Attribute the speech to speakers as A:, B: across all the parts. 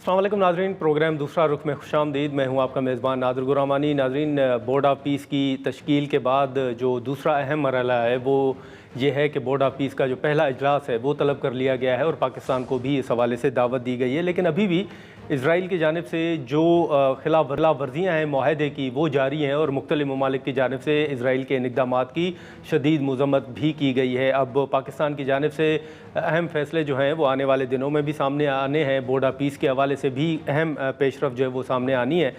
A: السلام علیکم ناظرین، پروگرام دوسرا رخ میں خوش آمدید۔ میں ہوں آپ کا میزبان نادر غرامانی۔ ناظرین، بورڈ آف پیس کی تشکیل کے بعد جو دوسرا اہم مرحلہ ہے وہ یہ ہے کہ بورڈ آف پیس کا جو پہلا اجلاس ہے وہ طلب کر لیا گیا ہے اور پاکستان کو بھی اس حوالے سے دعوت دی گئی ہے، لیکن ابھی بھی اسرائیل کی جانب سے جو خلاف ورزیاں ہیں معاہدے کی وہ جاری ہیں اور مختلف ممالک کی جانب سے اسرائیل کے اقدامات کی شدید مذمت بھی کی گئی ہے۔ اب پاکستان کی جانب سے اہم فیصلے جو ہیں وہ آنے والے دنوں میں بھی سامنے آنے ہیں، بورڈ آف پیس کے حوالے سے بھی اہم پیش رفت جو ہے وہ سامنے آنی ہے،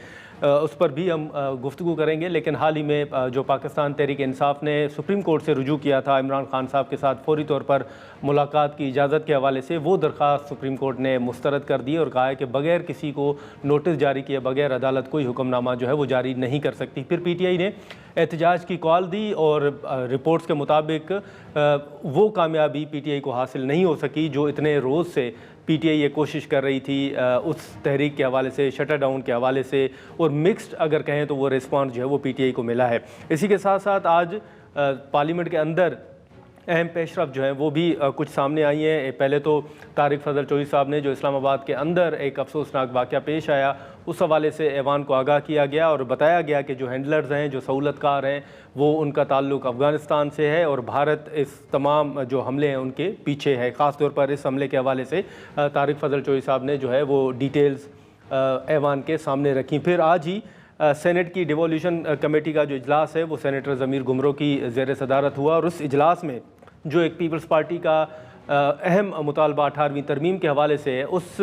A: اس پر بھی ہم گفتگو کریں گے۔ لیکن حال ہی میں جو پاکستان تحریک انصاف نے سپریم کورٹ سے رجوع کیا تھا عمران خان صاحب کے ساتھ فوری طور پر ملاقات کی اجازت کے حوالے سے، وہ درخواست سپریم کورٹ نے مسترد کر دی اور کہا ہے کہ بغیر کسی کو نوٹس جاری کیے بغیر عدالت کوئی حکم نامہ جو ہے وہ جاری نہیں کر سکتی۔ پھر پی ٹی آئی نے احتجاج کی کال دی اور رپورٹس کے مطابق وہ کامیابی پی ٹی آئی کو حاصل نہیں ہو سکی جو اتنے روز سے پی ٹی آئی یہ کوشش کر رہی تھی اس تحریک کے حوالے سے، شٹر ڈاؤن کے حوالے سے، اور مکسڈ اگر کہیں تو وہ ریسپانس جو ہے وہ پی ٹی آئی کو ملا ہے۔ اسی کے ساتھ ساتھ آج پارلیمنٹ کے اندر اہم پیش رفت جو ہیں وہ بھی کچھ سامنے آئی ہیں۔ پہلے تو طارق فضل چوہدری صاحب نے جو اسلام آباد کے اندر ایک افسوسناک واقعہ پیش آیا اس حوالے سے ایوان کو آگاہ کیا گیا اور بتایا گیا کہ جو ہینڈلرز ہیں، جو سہولت کار ہیں، وہ ان کا تعلق افغانستان سے ہے اور بھارت اس تمام جو حملے ہیں ان کے پیچھے ہے۔ خاص طور پر اس حملے کے حوالے سے طارق فضل چوہدری صاحب نے جو ہے وہ ڈیٹیلز ایوان کے سامنے رکھی۔ پھر آج ہی سینٹ کی ڈیولیوشن کمیٹی کا جو اجلاس ہے وہ سینیٹر ضمیر گمرو کی زیر صدارت ہوا اور اس اجلاس میں جو ایک پیپلز پارٹی کا اہم مطالبہ 18ویں ترمیم کے حوالے سے ہے، اس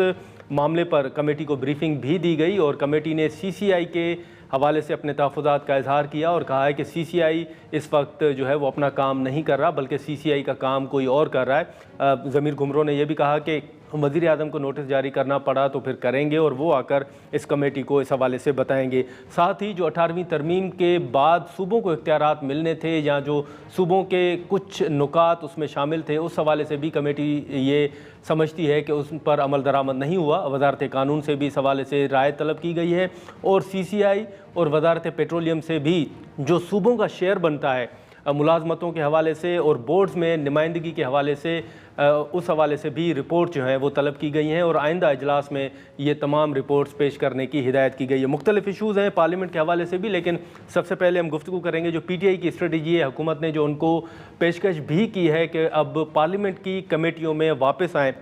A: معاملے پر کمیٹی کو بریفنگ بھی دی گئی اور کمیٹی نے سی سی آئی کے حوالے سے اپنے تحفظات کا اظہار کیا اور کہا ہے کہ سی سی آئی اس وقت جو ہے وہ اپنا کام نہیں کر رہا بلکہ سی سی آئی کا کام کوئی اور کر رہا ہے۔ ضمیر گمرو نے یہ بھی کہا کہ وزیر اعظم کو نوٹس جاری کرنا پڑا تو پھر کریں گے اور وہ آ کر اس کمیٹی کو اس حوالے سے بتائیں گے۔ ساتھ ہی جو 18ویں ترمیم کے بعد صوبوں کو اختیارات ملنے تھے یا جو صوبوں کے کچھ نکات اس میں شامل تھے، اس حوالے سے بھی کمیٹی یہ سمجھتی ہے کہ اس پر عمل درآمد نہیں ہوا۔ وزارت قانون سے بھی اس حوالے سے رائے طلب کی گئی ہے اور سی سی آئی اور وزارت پیٹرولیم سے بھی جو صوبوں کا شیئر بنتا ہے ملازمتوں کے حوالے سے اور بورڈز میں نمائندگی کے حوالے سے، اس حوالے سے بھی رپورٹ جو ہیں وہ طلب کی گئی ہیں اور آئندہ اجلاس میں یہ تمام رپورٹس پیش کرنے کی ہدایت کی گئی ہے۔ مختلف ایشوز ہیں پارلیمنٹ کے حوالے سے بھی، لیکن سب سے پہلے ہم گفتگو کریں گے جو پی ٹی آئی کی اسٹریٹجی ہے، حکومت نے جو ان کو پیشکش بھی کی ہے کہ اب پارلیمنٹ کی کمیٹیوں میں واپس آئیں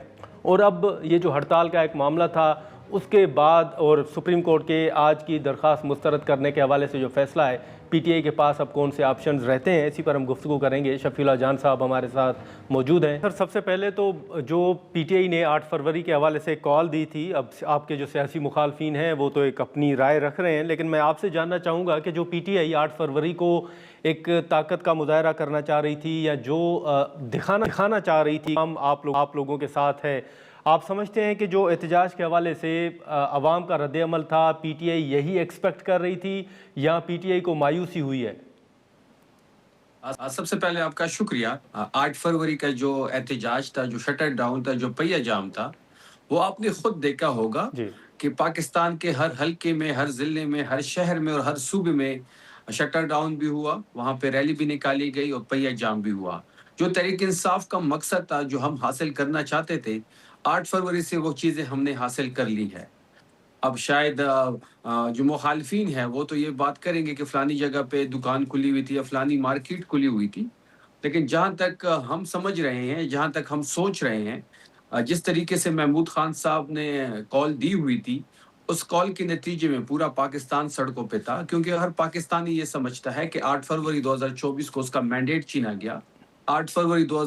A: اور اب یہ جو ہڑتال کا ایک معاملہ تھا اس کے بعد اور سپریم کورٹ کے آج کی درخواست مسترد کرنے کے حوالے سے جو فیصلہ ہے، پی ٹی آئی کے پاس اب کون سے آپشنز رہتے ہیں، اسی پر ہم گفتگو کریں گے۔ شفیع اللہ جان صاحب ہمارے ساتھ موجود ہیں۔ سر، سب سے پہلے تو جو پی ٹی آئی نے 8 فروری کے حوالے سے کال دی تھی، اب آپ کے جو سیاسی مخالفین ہیں وہ تو ایک اپنی رائے رکھ رہے ہیں، لیکن میں آپ سے جاننا چاہوں گا کہ جو پی ٹی آئی 8 فروری کو ایک طاقت کا مظاہرہ کرنا چاہ رہی تھی یا جو دکھانا چاہ رہی تھی آپ لوگوں کے ساتھ ہے، آپ سمجھتے ہیں کہ جو احتجاج کے حوالے سے عوام کا رد عمل تھا پی ٹی آئی یہی ایکسپیکٹ کر رہی تھی یا پی ٹی آئی کو مایوسی ہوئی ہے؟
B: سب سے پہلے آپ کا شکریہ۔ 8 فروری کا جو احتجاج تھا، جو شٹر ڈاؤن تھا، جو پہیہ جام تھا، وہ آپ نے خود دیکھا ہوگا
A: جی
B: کہ پاکستان کے ہر حلقے میں، ہر ضلع میں، ہر شہر میں اور ہر صوبے میں شٹر ڈاؤن بھی ہوا، وہاں پہ ریلی بھی نکالی گئی اور پہیہ جام بھی ہوا۔ جو تحریک انصاف کا مقصد تھا، جو ہم حاصل کرنا چاہتے تھے، 8 فروری سے وہ چیزیں ہم نے حاصل کر لی ہے۔ اب شاید جو مخالفین ہیں وہ تو یہ بات کریں گے کہ فلانی جگہ پہ دکان کھلی ہوئی تھی یا فلانی مارکیٹ کھلی ہوئی تھی، لیکن جہاں تک ہم سمجھ رہے ہیں، جہاں تک ہم سوچ رہے ہیں، جس طریقے سے محمود خان صاحب نے کال دی ہوئی تھی، اس کال کے نتیجے میں پورا پاکستان سڑکوں پہ تھا، کیونکہ ہر پاکستانی یہ سمجھتا ہے کہ 8 فروری 2024 کو اس کا مینڈیٹ چھینا گیا، 8 فروری
A: ٹھیک ہے۔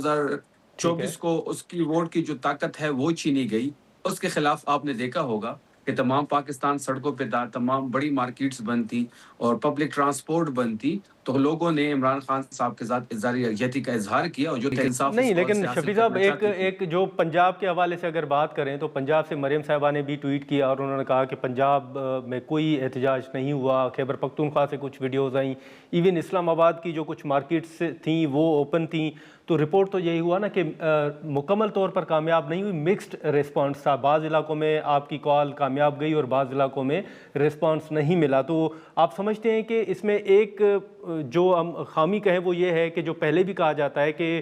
B: 2024 کو اس کی ووٹ کی جو طاقت ہے وہ چھینی گئی۔ اس کے خلاف آپ نے دیکھا ہوگا کہ تمام پاکستان سڑکوں پہ تھا، تمام بڑی مارکیٹس بند تھی اور پبلک ٹرانسپورٹ بند تھی، تو لوگوں نے عمران خان صاحب کے ساتھ اظہار یکجہتی کا اظہار کیا اور جو انصاف اس
A: نہیں،
B: کال
A: لیکن
B: سے حاصل
A: شفیع صاحب
B: کرنا چاہتی تھی۔
A: ایک جو پنجاب کے حوالے سے اگر بات کریں تو پنجاب سے مریم صاحبہ نے بھی ٹویٹ کیا اور انہوں نے کہا کہ پنجاب میں کوئی احتجاج نہیں ہوا، خیبر پختونخوا سے کچھ ویڈیوز آئیں، ایون اسلام آباد کی جو کچھ مارکیٹس تھیں وہ اوپن تھیں، تو رپورٹ تو یہی ہوا نا کہ مکمل طور پر کامیاب نہیں ہوئی، مکسڈ ریسپانس تھا، بعض علاقوں میں آپ کی کال کامیاب گئی اور بعض علاقوں میں ریسپانس نہیں ملا۔ تو آپ سمجھتے ہیں کہ اس میں ایک جو ہم خامی کہیں وہ یہ ہے کہ جو پہلے بھی کہا جاتا ہے کہ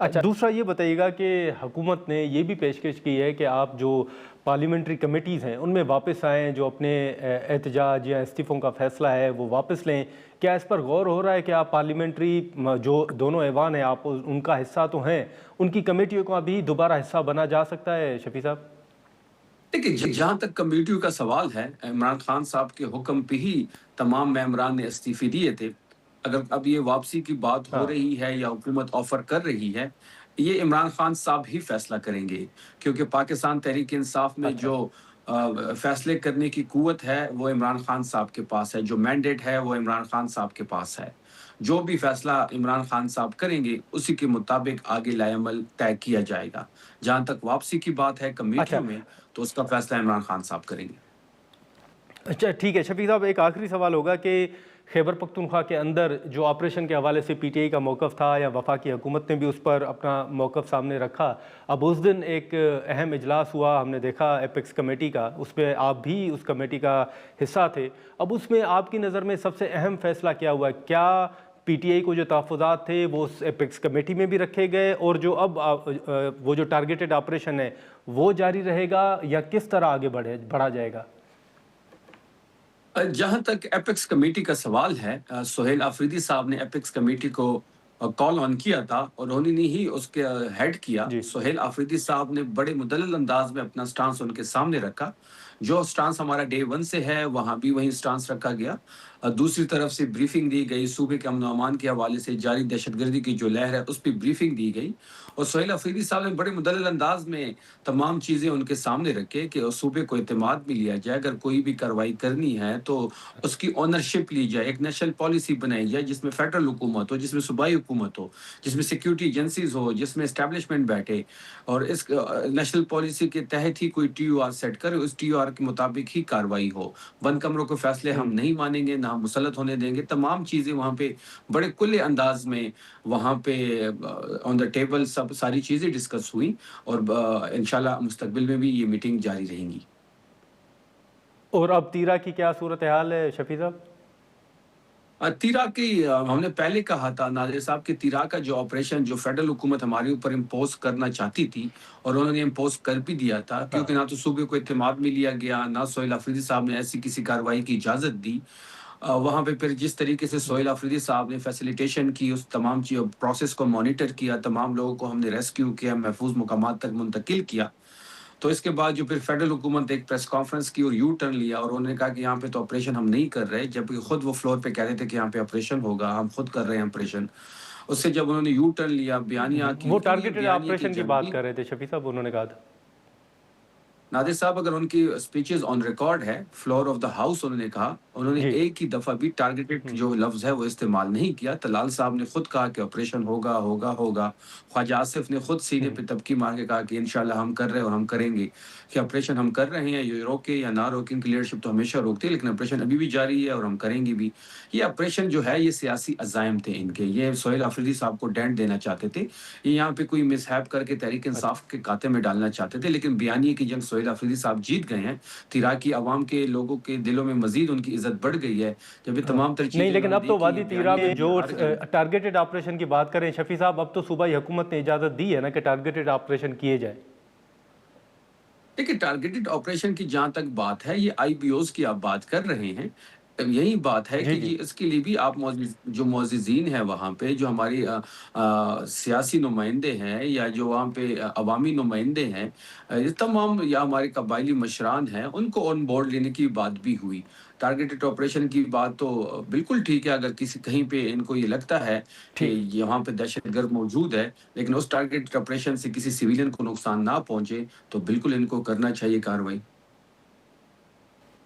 A: اچھا دوسرا یہ بتائیے گا کہ حکومت نے یہ بھی پیشکش کی ہے کہ آپ جو پارلیمنٹری کمیٹیز ہیں ان میں واپس آئیں، جو اپنے احتجاج یا استعفوں کا فیصلہ ہے وہ واپس لیں۔ کیا اس پر غور ہو رہا ہے کہ آپ پارلیمنٹری جو دونوں ایوان ہیں آپ ان کا حصہ تو ہیں، ان کی کمیٹیوں کا بھی دوبارہ حصہ بنا جا سکتا ہے شفیع صاحب؟
B: دیکھیے، جہاں تک کمیٹیوں کا سوال ہے، عمران خان صاحب کے حکم پہ ہی تمام ممبران نے استعفے دیے تھے۔ اگر اب یہ واپسی کی بات ہو
A: ہاں
B: رہی ہے یا حکومت آفر کر رہی ہے، یہ عمران خان صاحب ہی فیصلہ کریں گے، کیونکہ پاکستان تحریک انصاف میں
A: اچھا
B: جو فیصلے کرنے کی قوت ہے وہ عمران خان صاحب کے پاس ہے، جو مینڈیٹ ہے وہ عمران خان صاحب کے پاس ہے۔ جو بھی فیصلہ عمران خان صاحب کریں گے اسی کے مطابق آگے لائے عمل طے کیا جائے گا۔ جہاں تک واپسی کی بات ہے
A: اچھا
B: کمیٹیوں میں، تو اس کا فیصلہ عمران خان صاحب کریں گے۔
A: اچھا ٹھیک ہے شفیع صاحب، ایک آخری سوال ہوگا کہ خیبر پختونخوا کے اندر جو آپریشن کے حوالے سے پی ٹی آئی کا موقف تھا یا وفاقی حکومت نے بھی اس پر اپنا موقف سامنے رکھا، اب اس دن ایک اہم اجلاس ہوا، ہم نے دیکھا ایپیکس کمیٹی کا، اس پہ آپ بھی اس کمیٹی کا حصہ تھے۔ اب اس میں آپ کی نظر میں سب سے اہم فیصلہ کیا ہوا ہے؟ کیا پی ٹی آئی کو جو تحفظات تھے وہ اس ایپیکس کمیٹی میں بھی رکھے گئے، اور جو اب وہ جو ٹارگیٹڈ آپریشن ہے وہ جاری رہے گا، یا کس طرح آگے بڑھا جائے گا؟
B: جہاں تک ایپیکس کمیٹی کا سوال ہے، سہیل آفریدی صاحب نے ایپیکس کمیٹی کو کال آن کیا تھا اور انہوں نے ہی اس کے ہیڈ کیا۔
A: جی
B: سہیل آفریدی صاحب نے بڑے مدلل انداز میں اپنا سٹانس ان کے سامنے رکھا۔ جو سٹانس ہمارا ڈے ون سے ہے وہاں بھی وہی سٹانس رکھا گیا۔ دوسری طرف سے بریفنگ دی گئی، صوبے کے امن و امان کے حوالے سے جاری دہشت گردی کی جو لہر ہے اس پہ بریفنگ دی گئی، اور سہیل آفریدی صاحب نے بڑے مدلل انداز میں تمام چیزیں ان کے سامنے رکھے کہ اس صوبے کو اعتماد بھی لیا جائے، اگر کوئی بھی کارروائی کرنی ہے تو اس کی اونرشپ لی جائے، ایک نیشنل پالیسی بنائی جائے جس میں فیڈرل حکومت ہو، جس میں صوبائی حکومت ہو، جس میں سیکیورٹی ایجنسیز ہو، جس میں اسٹیبلشمنٹ بیٹھے، اور اس نیشنل پالیسی کے تحت ہی کوئی ٹی او آر سیٹ کرے، اس ٹی او آر کے مطابق ہی کارروائی ہو۔ بند کمروں کے فیصلے ہم نہیں مانیں گے، نہ ہم مسلط ہونے دیں گے۔ تمام چیزیں وہاں پہ بڑے کھلے انداز میں وہاں پہ آن دا ٹیبل سب ساری چیزیں ڈسکس ہوئی، اور انشاءاللہ مستقبل میں بھی یہ میٹنگ جاری رہیں گی۔
A: اور اب تیرا کی کیا صورتحال ہے شفیع صاحب؟
B: تیرا کی ہم نے پہلے کہا تھا ناظر صاحب کہ تیرا کا جو آپریشن جو فیڈرل حکومت ہمارے اوپر امپوز کرنا چاہتی تھی، اور انہوں نے امپوز کر بھی دیا تھا، کیونکہ نہ تو صوبے کو اعتماد میں لیا گیا، نہ سہیل آفریدی صاحب نے ایسی کسی کارروائی کی اجازت دی۔ وہاں پہ پھر جس طریقے سے سہیل آفریدی صاحب نے فیسیلیٹیشن کی، اس تمام پروسیس کو مانیٹر کیا، تمام لوگوں کو ہم نے ریسکیو کیا، محفوظ مقامات تک منتقل کیا، تو اس کے بعد جو پھر فیڈرل حکومت نے ایک پریس کانفرنس کی اور یو ٹرن لیا، اور انہوں نے کہا کہ یہاں پہ تو آپریشن ہم نہیں کر رہے، جبکہ خود وہ فلور پہ کہہ رہے تھے کہ یہاں پہ آپریشن ہوگا، ہم خود کر رہے ہیں آپریشن۔ اس سے جب انہوں نے یو ٹرن لیا، بیانیہ کی،
A: وہ
B: تو یہ
A: ٹارگیٹڈ
B: بیانیہ کی
A: آپریشن کی بات
B: جنگی
A: کر رہے تھے شفیع صاحب، انہوں نے کہا تھا۔
B: نادر صاحب اگر ان کی سپیچز آن ریکارڈ ہے، فلور آف دا ہاؤس انہوں نے کہا، انہوں نے
A: جی
B: ایک ہی دفعہ بھی ٹارگیٹڈ جو لفظ ہے وہ استعمال نہیں کیا۔ طلال صاحب نے خود کہا کہ آپریشن ہوگا ہوگا ہوگا۔ خواجہ آصف نے خود سینے پہ تبکی مار کے کہا کہ انشاءاللہ ہم کر رہے ہیں اور ہم کریں گے، کہ آپریشن ہم کر رہے ہیں، یہ روکے یا نہ روکیں، کی لیڈرشپ تو ہمیشہ روکتی ہے، لیکن آپریشن ابھی بھی جاری ہے اور ہم کریں گے بھی۔ یہ آپریشن جو ہے یہ سیاسی عزائم تھے ان کے، یہ سہیل آفریدی صاحب کو ڈینٹ دینا چاہتے تھے، یہ یہاں پہ کوئی مس ہیپ کر کے تحریک انصاف کے کاتے میں ڈالنا چاہتے تھے، لیکن بیانیے کی جنگ سہیل آفریدی صاحب جیت گئے ہیں۔ تیراکی عوام کے لوگوں کے دلوں میں مزید ان کی عزت بڑھ گئی ہے، جب یہ تمام تر
A: نہیں
B: چیزیں
A: لیکن
B: انہوں
A: اب
B: نے
A: تو
B: دیکھی
A: وادی
B: ہیں،
A: تیرا میں
B: بیانیے
A: جو
B: ہر جنگ۔
A: ٹارگیٹڈ آپریشن کی بات کریں شفیع صاحب، اب تو صوبائی حکومت نے اجازت دی ہے نا کہ ٹارگیٹڈ آپریشن کیے جائے؟
B: دیکھیے، ٹارگیٹڈ آپریشن کی جہاں تک بات ہے، یہ آئی بی اوز کی آپ بات کر رہے ہیں، یہی بات ہے
A: جی
B: کہ
A: جی
B: یہ اس کے لیے بھی آپ جو معززین ہیں وہاں پہ، جو ہماری سیاسی نمائندے ہیں یا جو وہاں پہ عوامی نمائندے ہیں، یہ تمام یا ہمارے قبائلی مشران ہیں، ان کو آن بورڈ لینے کی بات بھی ہوئی۔ ٹارگیٹڈ آپریشن کی بات تو بالکل ٹھیک ہے، اگر کسی کہیں پہ ان کو یہ لگتا ہے کہ
A: ٹھیک۔
B: یہاں پہ دہشت گرد موجود ہے، لیکن اس ٹارگیٹڈ آپریشن سے کسی سویلین کو نقصان نہ پہنچے، تو بالکل ان کو کرنا چاہیے کارروائی۔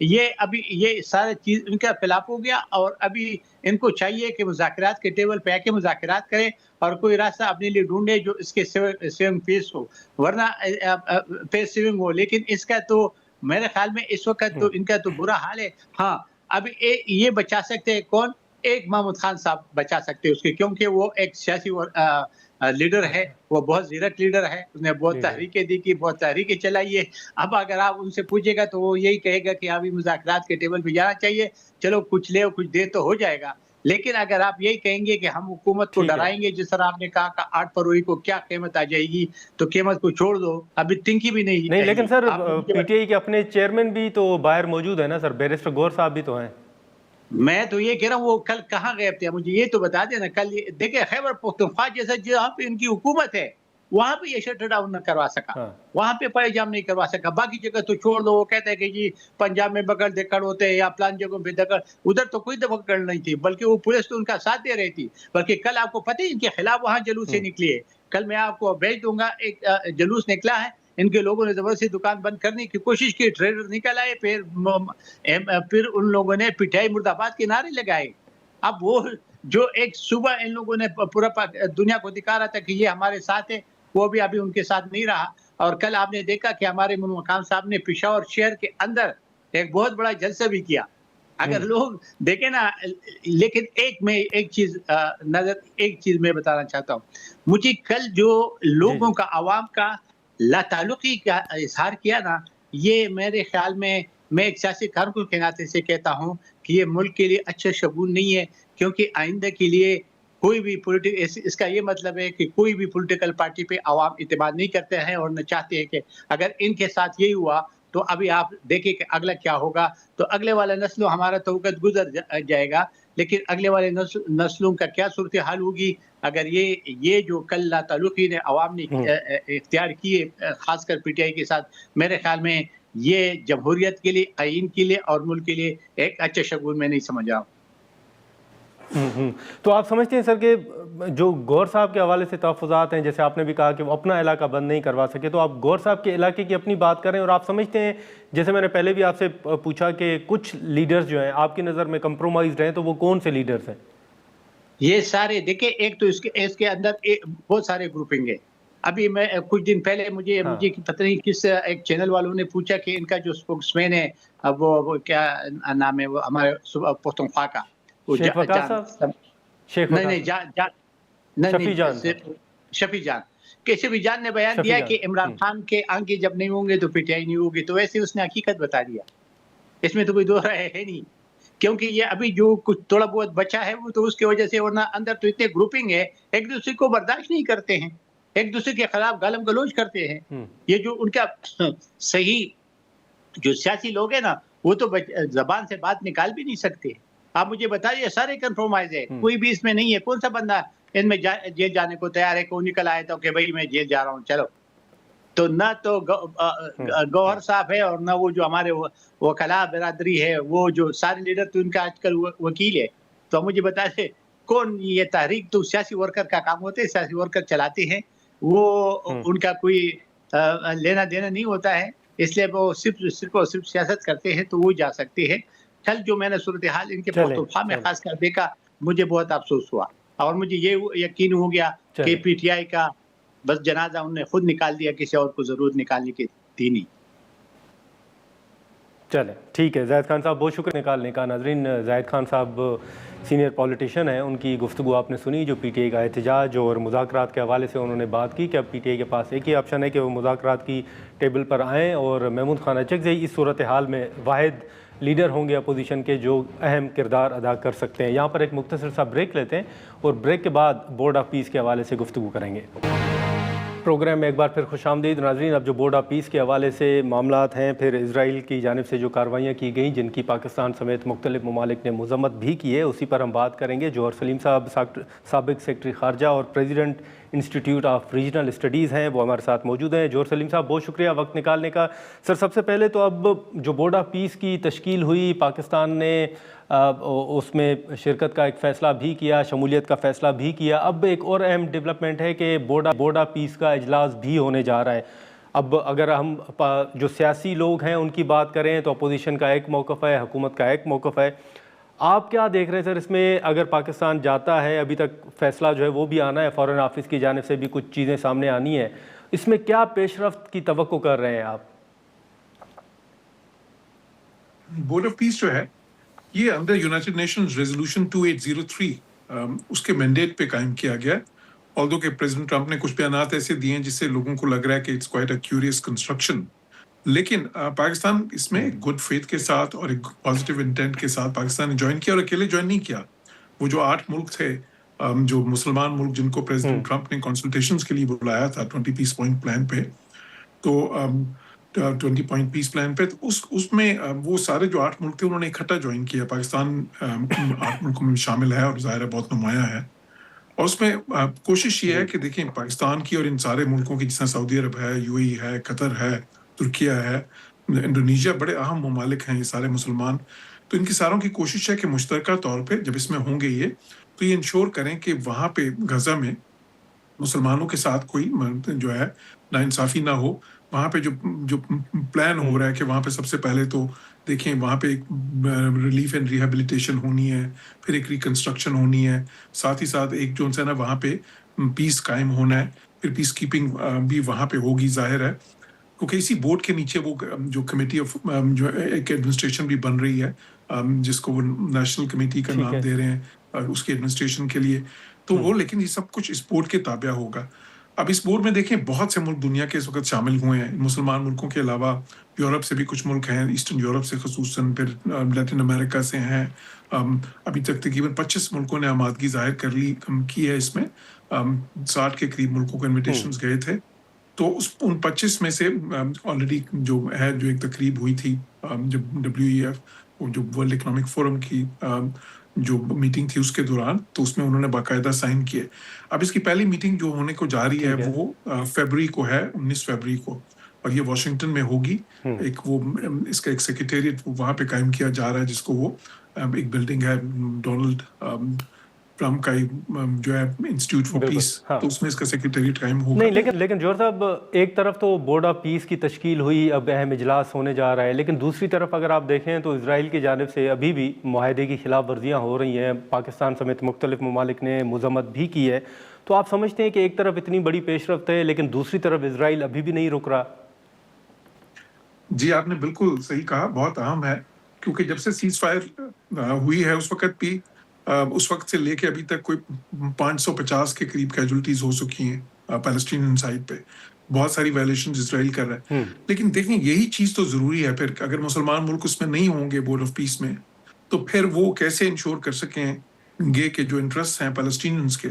C: یہ ابھی یہ سارا چیز ان کا خلاف ہو گیا، اور ابھی ان کو چاہیے کہ مذاکرات کے ٹیبل پہ آ کے مذاکرات کریں اور کوئی راستہ اپنے لیے ڈھونڈے جو اس کے سیونگ فیس ہو، ورنہ فیس سیونگ ہو. لیکن اس کا تو میرے خیال میں اس وقت تو ان کا تو برا حال ہے. ہاں ابھی یہ بچا سکتے ہیں کون؟ ایک محمود خان صاحب بچا سکتے ہیں اس کے، کیونکہ وہ ایک سیاسی لیڈر ہے، وہ بہت زیرک لیڈر ہے، اس نے بہت تحریکیں دی کی، بہت تحریکیں چلائی ہے. اب اگر آپ ان سے پوچھے گا تو وہ یہی کہے گا کہ ابھی مذاکرات کے ٹیبل پہ جانا چاہیے، چلو کچھ لے کچھ دے تو ہو جائے گا. لیکن اگر آپ یہی کہیں گے کہ ہم حکومت کو
A: ٹھیک ہے.
C: ڈرائیں گے، جس طرح آپ نے کہا کہ 8 فروری کو کیا قیمت آ جائے گی، تو قیمت کو چھوڑ دو، ابھی تنکی بھی نہیں.
A: لیکن سر
C: آپ ان کے
A: پی ٹی آئی کے اپنے چیئرمین بھی تو باہر موجود ہیں نا سر، بیرسٹر گور صاحب بھی تو ہیں.
C: میں تو یہ کہہ رہا ہوں وہ کل کہاں غائب تھے؟ مجھے یہ تو بتا دینا. کل دیکھیں خیبر پختونخوا جیسا جہاں پہ ان کی حکومت ہے وہاں پہ یہ شٹر ڈاؤن نہ کروا سکا، وہاں پہ پیجام نہیں کروا سکا. باقی جگہ تو چھوڑ دو. وہ کہتے ہیں کہ جی پنجاب میں بغل دکڑ ہوتے ہیں یا پلان جگہوں پہ دکڑ، ادھر تو کوئی دکڑ نہیں تھی، بلکہ وہ پولیس تو ان کا ساتھ دے رہی تھی. بلکہ کل آپ کو پتہ ہے ان کے خلاف وہاں جلوس سے نکلی ہے. کل میں آپ کو بھیج دوں گا، ایک جلوس نکلا ہے. ان کے لوگوں نے زبردستی دکان بند کرنے کی کوشش کی، ٹریڈر نکل آئے، پھر ان لوگوں نے پٹائی مرد آباد کے نعرے لگائے. اب وہ جو ایک صبح ان لوگوں نے پورا دنیا کو دکھا رہا تھا کہ یہ ہمارے ساتھ ہے، وہ بھی ابھی ان کے ساتھ نہیں رہا. اور کل آپ نے دیکھا کہ ہمارے مقام صاحب نے پشاور شہر کے اندر ایک بہت بڑا جلسہ بھی کیا. اگر لوگ دیکھیں نا، لیکن ایک چیز میں بتانا چاہتا ہوں. مجھے کل جو لوگوں کا، عوام کا لا تعلقی کا اظہار کیا نا، یہ میرے خیال میں ایک سیاسی کارکن کے ناطے سے کہتا ہوں کہ یہ ملک کے لیے اچھا شگون نہیں ہے. کیونکہ آئندہ کے لیے کوئی بھی اس کا یہ مطلب ہے کہ کوئی بھی پولیٹیکل پارٹی پہ عوام اعتماد نہیں کرتے ہیں اور نہ چاہتے ہیں کہ اگر ان کے ساتھ یہی ہوا تو ابھی آپ دیکھیں کہ اگلا کیا ہوگا. تو اگلے والے نسلوں ہمارا تو وقت گزر جائے گا، لیکن اگلے والے نسلوں کا کیا صورتحال ہوگی اگر یہ جو کل لا تعلقی نے عوام نے اختیار کیے، خاص کر پی ٹی آئی کے ساتھ. میرے خیال میں یہ جمہوریت کے لیے، آئین کے لیے اور ملک کے لیے ایک اچھا شگون میں نہیں سمجھ رہا ہوں.
A: تو آپ سمجھتے ہیں سر کہ جو گور صاحب کے حوالے سے تحفظات ہیں، جیسے آپ نے بھی کہا کہ وہ اپنا علاقہ بند نہیں کروا سکے، تو آپ گور صاحب کے علاقے کی اپنی بات کریں، اور آپ سمجھتے ہیں، جیسے میں نے پہلے بھی آپ سے پوچھا کہ کچھ لیڈرز جو ہیں آپ کی نظر میں کمپرومائزڈ ہیں، تو وہ کون سے لیڈرز ہیں؟
C: یہ سارے دیکھیں، ایک تو اس کے اندر بہت سارے گروپنگ ہیں. ابھی میں کچھ دن پہلے مجھے پتہ نہیں کس ایک چینل والوں نے پوچھا کہ ان کا جو اسپوکس مین ہے وہ کیا نام ہے، وہ ہمارے پختونخوا کا
A: شیخ وقار صاحب،
C: شفیع جان کہ شفیع جان نے بیان دیا کہ عمران خان کے آگے جب نہیں ہوں گے تو پی ٹی آئی نہیں ہوگی. تو ویسے اس نے حقیقت بتا دیا، اس میں تو کوئی دو رائے ہے نہیں. کیونکہ یہ ابھی جو کچھ تھوڑا بہت بچا ہے وہ تو اس کی وجہ سے، ورنہ اندر تو اتنے گروپنگ ہے، ایک دوسرے کو برداشت نہیں کرتے ہیں، ایک دوسرے کے خلاف گالم گلوچ کرتے ہیں. یہ جو ان کا صحیح جو سیاسی لوگ ہیں نا، وہ تو زبان سے بات نکال بھی نہیں سکتے. آپ مجھے بتائیے، سارے کنفرمائز ہے، کوئی بھی اس میں نہیں ہے. کون سا بندہ ان میں جیل جانے کو تیار ہے؟ کوئی نکل آئے تو کہ بھائی میں جیل جا رہا ہوں چلو. تو نہ تو گوہر صاحب ہے، اور نہ وہ جو ہمارے وکلاء برادری ہے، وہ جو سارے لیڈر تو ان کا آج کل وکیل ہے. تو مجھے بتائیے کون؟ یہ تحریک تو سیاسی ورکر کا کام ہوتا ہے، سیاسی ورکر چلاتے ہیں، وہ ان کا کوئی لینا دینا نہیں ہوتا ہے. اس لیے وہ صرف سیاست کرتے ہیں تو وہ جا سکتے ہیں. کل جو میں نے صورتحال ان کے پختونخوا میں خاص کر دیکھا، مجھے بہت افسوس ہوا، اور مجھے یہ یقین ہو گیا کہ پی ٹی آئی کا بس جنازہ انہوں نے خود نکال دیا، کسی اور کو ضرورت نکالنے کی تھی نہیں.
A: چلیں ٹھیک ہے، زاہد خان صاحب بہت شکر نکالنے کا. ناظرین، زاہد خان صاحب سینئر پولیٹیشین ہیں، ان کی گفتگو آپ نے سنی، جو پی ٹی آئی کا احتجاج اور مذاکرات کے حوالے سے انہوں نے بات کی کہ اب پی ٹی آئی کے پاس ایک ہی آپشن ہے کہ وہ مذاکرات کی ٹیبل پر آئیں، اور محمود خان اچکزئی اس صورتحال میں واحد لیڈر ہوں گے اپوزیشن کے جو اہم کردار ادا کر سکتے ہیں. یہاں پر ایک مختصر سا بریک لیتے ہیں، اور بریک کے بعد بورڈ آف پیس کے حوالے سے گفتگو کریں گے. پروگرام میں ایک بار پھر خوش آمدید ناظرین. اب جو بورڈ آف پیس کے حوالے سے معاملات ہیں، پھر اسرائیل کی جانب سے جو کارروائیاں کی گئیں جن کی پاکستان سمیت مختلف ممالک نے مذمت بھی کی ہے، اسی پر ہم بات کریں گے. جوہر سلیم صاحب سابق سیکرٹری خارجہ اور president institute of regional studies ہیں، وہ ہمارے ساتھ موجود ہیں. جوہر سلیم صاحب بہت شکریہ وقت نکالنے کا. سر سب سے پہلے تو اب جو بورڈ آف پیس کی تشکیل ہوئی، پاکستان نے اس میں شرکت کا ایک فیصلہ بھی کیا، شمولیت کا فیصلہ بھی کیا. اب ایک اور اہم ڈیولپمنٹ ہے کہ بورڈ آف پیس کا اجلاس بھی ہونے جا رہا ہے. اب اگر ہم جو سیاسی لوگ ہیں ان کی بات کریں تو اپوزیشن کا ایک موقف ہے، حکومت کا ایک موقف ہے. آپ کیا دیکھ رہے ہیں سر اس میں؟ اگر پاکستان جاتا ہے، ابھی تک فیصلہ جو ہے وہ بھی آنا ہے، فارن آفس کی جانب سے بھی کچھ چیزیں سامنے آنی ہیں، اس میں کیا پیش رفت کی توقع کر رہے ہیں آپ؟
D: بورڈ آف پیس جو ہے یہ انڈر یونائٹڈ نیشنز ریزولوشن 2803 اس کے مینڈیٹ پہ قائم کیا گیا ہے. آلدو کہ پریزیڈنٹ ٹرمپ نے کچھ بیانات ایسے دیے ہیں جس سے لوگوں کو لگ رہا ہے کہ it's quite a curious construction, لیکن پاکستان اس میں گڈ فیتھ کے ساتھ اور ایک پازیٹیو انٹینٹ کے ساتھ پاکستان نے جوائن کیا، اور اکیلے جوائن نہیں کیا. وہ جو 8 ملک تھے جو مسلمان ملک جن کو پریزیڈنٹ ٹرمپ نے کنسلٹیشنز کے لیے بلایا تھا 20 پیس پوائنٹ پلان پہ، تو 20 پوائنٹ پیس پلان پہ، تو اس میں وہ سارے جو 8 ملک تھے انہوں نے اکٹھا جوائن کیا. پاکستان 8 ملکوں میں شامل ہے اور ظاہر ہے بہت نمایاں ہے. اور اس میں کوشش یہ ہے کہ دیکھیں پاکستان کی اور ان سارے ملکوں کی، جس طرح سعودی عرب ہے، یو اے ای ہے، قطر ہے، ترکیہ ہے، انڈونیشیا، بڑے اہم ممالک ہیں یہ سارے مسلمان. تو ان کی ساروں کی کوشش ہے کہ مشترکہ طور پہ جب اس میں ہوں گے یہ، تو یہ انشور کریں کہ وہاں پہ غزہ میں مسلمانوں کے ساتھ کوئی جو ہے ناانصافی نہ ہو. وہاں پہ جو پلان ہو رہا ہے کہ وہاں پہ سب سے پہلے تو دیکھیں وہاں پہ ایک ریلیف اینڈ ریہیبلیٹیشن ہونی ہے، پھر ایک ریکنسٹرکشن ہونی ہے، ساتھ ہی ساتھ ایک جو ہے نا وہاں پہ پیس قائم ہونا ہے، پھر پیس کیپنگ بھی وہاں پہ ہوگی. ظاہر ہے کیونکہ اسی بورڈ کے نیچے وہ جو کمیٹی آف جو ایک ایڈمنسٹریشن بھی بن رہی ہے جس کو وہ نیشنل کمیٹی کا نام دے رہے ہیں اس کی ایڈمنسٹریشن کے لیے. تو وہ لیکن یہ سب کچھ اس بورڈ کے تابع ہوگا. اب اس بورڈ میں دیکھیں بہت سے ملک دنیا کے اس وقت شامل ہوئے ہیں، مسلمان ملکوں کے علاوہ یورپ سے بھی کچھ ملک ہیں، ایسٹرن یورپ سے خصوصاً، پھر لیٹن امریکہ سے ہیں. ابھی تک تقریباً 25 ملکوں نے آمادگی ظاہر کی ہے اس میں. 60 کے قریب ملکوں کو انویٹیشنز گئے تھے. تو ان 25 میں سے آلریڈی جو ایک تقریب ہوئی تھی جب WEF جو ورلڈ اکنامک فورم کی جو میٹنگ تھی اس کے دوران، تو اس میں انہوں نے باقاعدہ سائن کیے. اب اس کی پہلی میٹنگ جو ہونے کو جا رہی ہے وہ فیبروری کو ہے، 19 فیبروری کو، اور یہ واشنگٹن میں ہوگی. ایک وہ اس کا ایک سیکریٹریٹ وہاں پہ قائم کیا جا رہا ہے جس کو وہ ایک بلڈنگ ہے ڈونلڈ ٹرمپ کا جو ہے انسٹیٹیوٹ فار پیس، تو اس میں اس کا سیکریٹریٹ قائم ہوگا.
A: نہیں لیکن جوہر صاحب، ایک طرف تو بورڈ آف پیس کی تشکیل ہوئی، اب اہم اجلاس ہونے جا رہا ہے، لیکن دوسری طرف اگر آپ دیکھیں تو اسرائیل کی جانب سے ابھی بھی معاہدے کی خلاف ورزیاں ہو رہی ہیں. پاکستان سمیت مختلف ممالک نے مذمت بھی کی ہے. تو آپ سمجھتے ہیں کہ ایک طرف اتنی بڑی پیش رفت ہے لیکن دوسری طرف اسرائیل ابھی بھی نہیں رک رہا؟
D: جی آپ نے بالکل صحیح کہا، بہت اہم ہے، کیونکہ جب سے سیز فائر ہوئی ہے اس وقت بھی اس وقت سے لے کے ابھی تک کوئی 550 کے قریب کیجولٹیز ہو چکی ہیں پیلسٹینین سائڈ پہ. بہت ساری وائلیشنز اسرائیل کر رہا ہے. لیکن دیکھیں یہی چیز تو ضروری ہے، پھر اگر مسلمان ملک اس میں نہیں ہوں گے بورڈ آف پیس میں، تو پھر وہ کیسے انشور کر سکیں گے کہ جو انٹرسٹ ہیں پیلسٹینینز کے،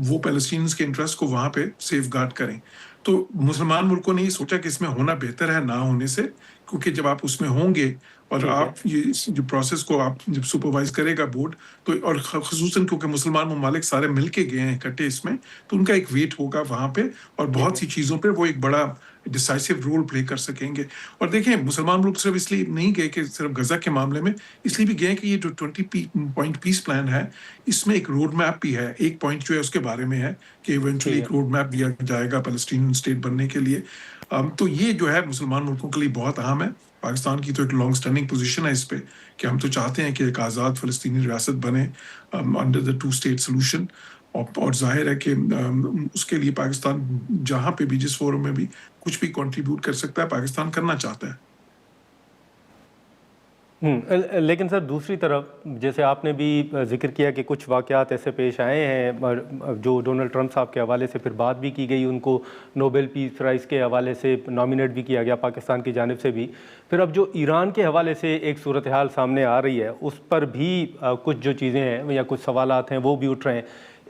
D: وہ پیلسٹینینز کے انٹرسٹ کو وہاں پہ سیف گارڈ کریں. تو مسلمان ملکوں نے یہ سوچا کہ اس میں ہونا بہتر ہے نہ ہونے سے، کیونکہ جب آپ اس میں ہوں گے اور آپ یہ جو پروسیس کو آپ جب سپروائز کرے گا بورڈ، تو اور خصوصاً کیونکہ مسلمان ممالک سارے مل کے گئے ہیں اکٹھے اس میں، تو ان کا ایک ویٹ ہوگا وہاں پہ، اور بہت سی چیزوں پہ وہ ایک بڑا ڈیسائسو رول پلے کر سکیں گے. اور دیکھیں مسلمان ملک صرف اس لیے نہیں گئے کہ صرف غزہ کے معاملے میں، اس لیے بھی گئے کہ یہ جو 20 پوائنٹ پیس پلان ہے اس میں ایک روڈ میپ بھی ہے. ایک پوائنٹ جو ہے اس کے بارے میں ہے کہ ایونچولی ایک روڈ میپ دیا جائے گا فلسطین اسٹیٹ بننے کے لیے. تو یہ جو ہے مسلمان ملکوں کے لیے بہت اہم ہے. پاکستان کی تو ایک لانگ سٹینڈنگ پوزیشن ہے اس پہ کہ ہم تو چاہتے ہیں کہ ایک آزاد فلسطینی ریاست بنے انڈر دا 2 اسٹیٹ سولوشن. اور ظاہر ہے کہ اس کے لیے پاکستان جہاں پہ بھی جس فورم میں بھی کچھ بھی کنٹریبیوٹ کر سکتا ہے، پاکستان کرنا چاہتا ہے.
A: لیکن سر دوسری طرف جیسے آپ نے بھی ذکر کیا کہ کچھ واقعات ایسے پیش آئے ہیں جو ڈونلڈ ٹرمپ صاحب کے حوالے سے پھر بات بھی کی گئی، ان کو نوبل پیس پرائز کے حوالے سے نامینیٹ بھی کیا گیا پاکستان کی جانب سے بھی. پھر اب جو ایران کے حوالے سے ایک صورتحال سامنے آ رہی ہے اس پر بھی کچھ جو چیزیں ہیں یا کچھ سوالات ہیں وہ بھی اٹھ رہے ہیں.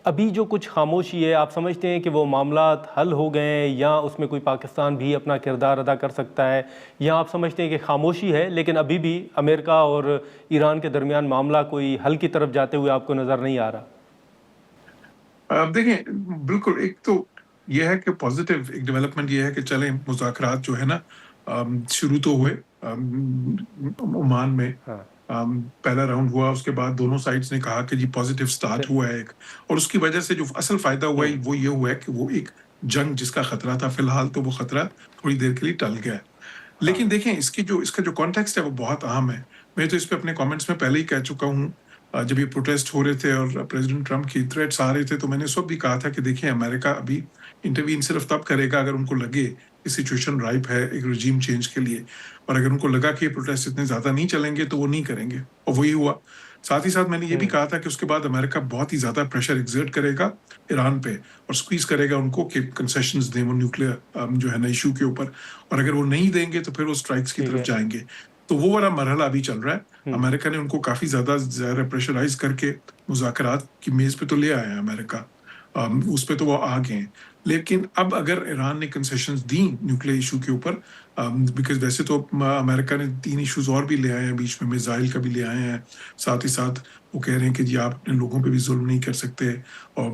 A: ابھی جو کچھ خاموشی ہے، آپ سمجھتے ہیں کہ وہ معاملات حل ہو گئے ہیں یا اس میں کوئی پاکستان بھی اپنا کردار ادا کر سکتا ہے، یا آپ سمجھتے ہیں کہ خاموشی ہے لیکن ابھی بھی امریکہ اور ایران کے درمیان معاملہ کوئی حل کی طرف جاتے ہوئے آپ کو نظر نہیں آ رہا؟
D: دیکھیں بالکل، ایک تو یہ ہے کہ پازیٹیو ایک ڈیولپمنٹ یہ ہے کہ چلیں مذاکرات جو ہے نا شروع تو ہوئے عمان میں. پہلا راؤنڈ ہوا، اس کے بعد دونوں سائڈز نے کہا کہ جی پازیٹیو سٹارٹ ہوا ہے ایک، اور اس کی وجہ سے جو اصل فائدہ ہوا ہے وہ یہ ہوا ہے کہ وہ ایک جنگ جس کا خطرہ تھا فی الحال تو وہ خطرہ تھوڑی دیر کے لیے ٹل گیا ہے. لیکن دیکھیں اس کا جو کانٹیکسٹ ہے وہ بہت اہم ہے. میں تو اس پہ اپنے کامنٹس میں پہلے ہی کہہ چکا ہوں. جب یہ پروٹیسٹ ہو رہے تھے اور پریزیڈنٹ ٹرمپ کی تھریٹس آ رہے تھے تو میں نے اس وقت بھی کہا تھا کہ دیکھیں امریکہ ابھی انٹروین صرف تب کرے گا اگر ان کو لگے کہ سچویشن رائپ ہے ایک رجیم چینج کے لیے, اور اگر ان کو لگا کہ یہ پروٹیسٹ اتنے زیادہ نہیں چلیں گے تو وہ نہیں کریں گے, اور وہی ہوا. ساتھ ہی ساتھ میں نے یہ بھی کہا تھا کہ اس کے بعد امریکہ بہت ہی زیادہ پریشر ایگزرٹ کرے گا ایران پہ اور سکویز کرے گا ان کو کہ کنسیشنز دیں وہ نیوکلیئر جو ہے نا ایشو کے اوپر, اور اگر وہ نہیں دیں گے تو پھر وہ اسٹرائکس کی طرف جائیں گے. تو وہ والا مرحلہ ابھی چل رہا ہے. امریکہ نے ان کو کافی زیادہ پریشرائز کر کے مذاکرات کی میز پہ تو لے آیا ہے امریکہ, اس پہ تو وہ آ گئے ہیں. لیکن اب اگر ایران نے کنسیشنز دیں نیوکلیئر ایشو کے اوپر, بیکاز ویسے تو امریکہ نے 3 ایشوز اور بھی لے آئے ہیں بیچ میں, میزائل کا بھی لے آئے ہیں, ساتھ ہی ساتھ وہ کہہ رہے ہیں کہ جی آپ اپنے لوگوں پہ بھی ظلم نہیں کر سکتے, اور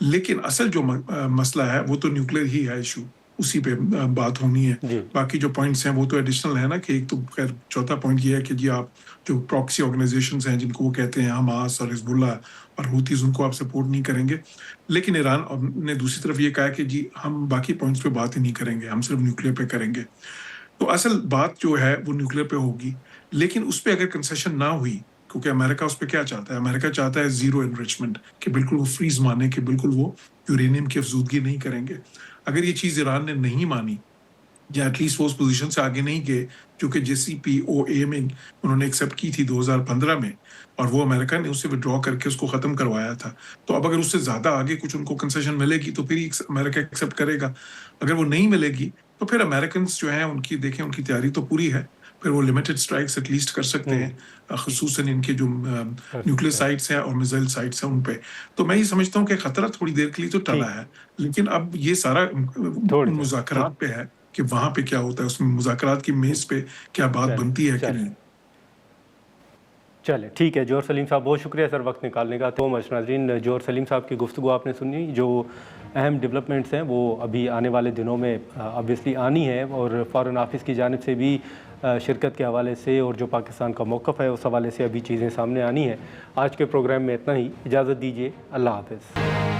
D: لیکن اصل جو مسئلہ ہے وہ تو نیوکلیئر ہی ہے ایشو, اسی پہ بات ہونی ہے. باقی جو پوائنٹس ہیں وہ تو ایڈیشنل ہے نا, کہ ایک تو خیر چوتھا پوائنٹ یہ ہے کہ جی آپ جو پراکسی آرگنائزیشنز ہیں جن کو وہ کہتے ہیں حماس اور حزب اللہ اور ہوتیز, ان کو آپ سپورٹ نہیں کریں گے. لیکن ایران نے دوسری طرف یہ کہا کہ جی ہم باقی پوائنٹس پہ بات ہی نہیں کریں گے, ہم صرف نیوکلیئر پہ کریں گے. تو اصل بات جو ہے وہ نیوکلیئر پہ ہوگی, لیکن اس پہ اگر کنسیشن نہ ہوئی, کیونکہ امریکہ اس پہ کیا چاہتا ہے, امریکہ چاہتا ہے زیرو انریچمنٹ, کہ بالکل وہ فریز مانے, کہ بالکل وہ یورینیم کی افزودگی نہیں کریں گے. اگر یہ چیز ایران نے نہیں مانی یا ایٹ لیسٹ وہ اس پوزیشن سے آگے نہیں گئے جو کہ JCPOA میں انہوں نے ایکسیپٹ کی تھی 2015 میں, اور وہ امریکہ نے اسے وڈرا کر کے اس کو ختم کروایا تھا. تو اب اگر اس سے زیادہ آگے کچھ ان کو کنسیشن ملے گی تو پھر ہی امریکہ ایکسیپٹ کرے گا. اگر وہ نہیں ملے گی تو پھر امریکنز جو ہیں ان کی دیکھیں ان کی تیاری تو پوری ہے, پھر وہ لمیٹڈ اسٹرائکس ایٹ لیسٹ کر سکتے ہیں, خصوصاً ان کے جو نیوکلیئر سائٹس ہیں اور میزائل سائٹس ہیں ان پہ. تو میں یہ سمجھتا ہوں کہ خطرہ تھوڑی دیر کے لیے تو ٹلا ہے, لیکن اب یہ سارا مذاکرات پہ ہے کہ وہاں پہ کیا ہوتا ہے, اس میں مذاکرات کی میز پہ کیا بات بنتی ہے کہ نہیں.
A: چلے ٹھیک ہے. جوہر سلیم صاحب بہت شکریہ سر وقت نکالنے کا. تو ناظرین, جوہر سلیم صاحب کی گفتگو آپ نے سنی. جو اہم ڈیولپمنٹس ہیں وہ ابھی آنے والے دنوں میں آبویسلی آنی ہے, اور فارن آفس کی جانب سے بھی شرکت کے حوالے سے اور جو پاکستان کا موقف ہے اس حوالے سے ابھی چیزیں سامنے آنی ہیں. آج کے پروگرام میں اتنا ہی, اجازت دیجیے, اللہ حافظ.